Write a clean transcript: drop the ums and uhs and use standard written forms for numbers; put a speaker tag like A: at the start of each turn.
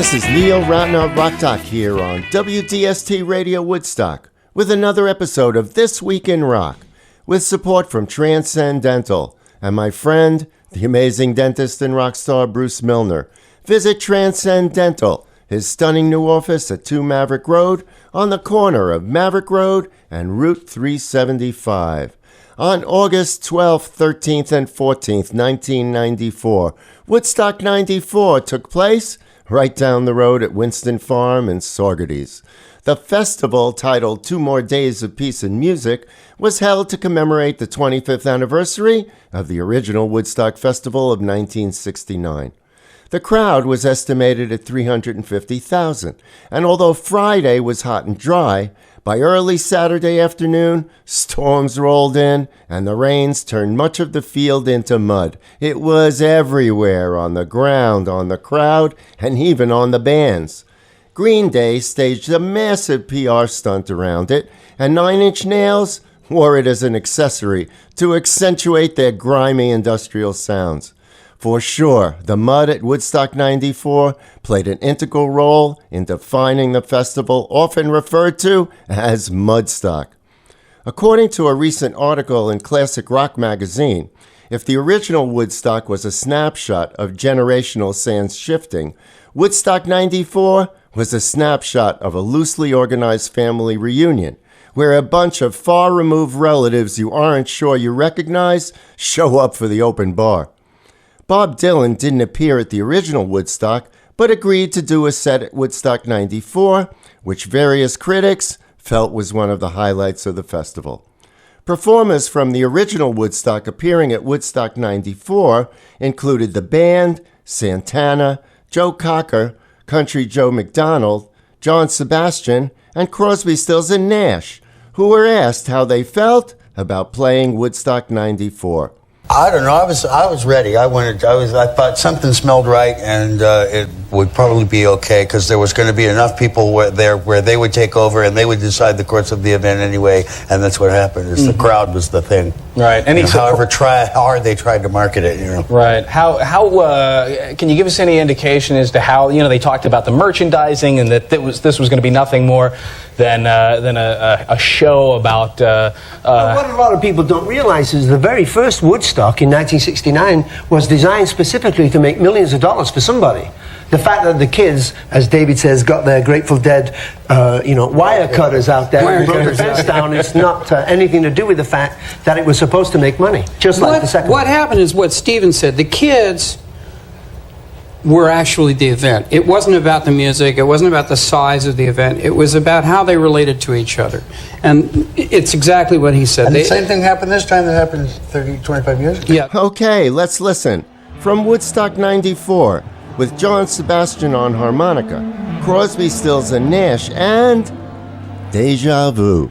A: This is Neil Ratner of Rock Talk here on WDST Radio Woodstock with another episode of This Week in Rock with support from Transcendental and my friend, the amazing dentist and rock star Bruce Milner. Visit Transcendental, his stunning new office at 2 Maverick Road on the corner of Maverick Road and Route 375. On August 12th, 13th, and 14th, 1994, Woodstock 94 took place right down the road at Winston Farm in Saugerties. The festival, titled 2 More Days of Peace and Music, was held to commemorate the 25th anniversary of the original Woodstock Festival of 1969. The crowd was estimated at 350,000, and although Friday was hot and dry, by early Saturday afternoon, storms rolled in, and the rains turned much of the field into mud. It was everywhere, on the ground, on the crowd, and even on the bands. Green Day staged a massive PR stunt around it, and 9 Inch Nails wore it as an accessory to accentuate their grimy industrial sounds. For sure, the mud at Woodstock 94 played an integral role in defining the festival, often referred to as Mudstock. According to a recent article in Classic Rock magazine, if the original Woodstock was a snapshot of generational sands shifting, Woodstock 94 was a snapshot of a loosely organized family reunion, where a bunch of far-removed relatives you aren't sure you recognize show up for the open bar. Bob Dylan didn't appear at the original Woodstock, but agreed to do a set at Woodstock 94, which various critics felt was one of the highlights of the festival. Performers from the original Woodstock appearing at Woodstock 94 included the band, Santana, Joe Cocker, Country Joe McDonald, John Sebastian, and Crosby, Stills and Nash, who were asked how they felt about playing Woodstock 94.
B: I don't know. I was ready. I thought something smelled right, and it would probably be okay because there was going to be enough people there where they would take over and they would decide the course of the event anyway. And that's what happened. Is the crowd was the thing.
C: Right.
B: And however hard they tried to market it, you know.
C: Right. How can you give us any indication as to how, you know, they talked about the merchandising and that this was going to be nothing more than a show about.
D: Well, what a lot of people don't realize is the very first Woodstock in 1969 was designed specifically to make millions of dollars for somebody. The fact that the kids, as David says, got their Grateful Dead, wire cutters out there and broke the fence down, it's not anything to do with the fact that it was supposed to make money, just like the second
E: What
D: one.
E: happened is what Stephen said. The kids were actually the event. It wasn't about the music. It wasn't about the size of the event. It was about how they related to each other. And it's exactly what he said.
B: And the same thing happened this time that happened 25 years ago?
E: Yeah.
A: Okay, let's listen. From Woodstock 94, with John Sebastian on harmonica, Crosby, Stills and Nash, and Deja Vu.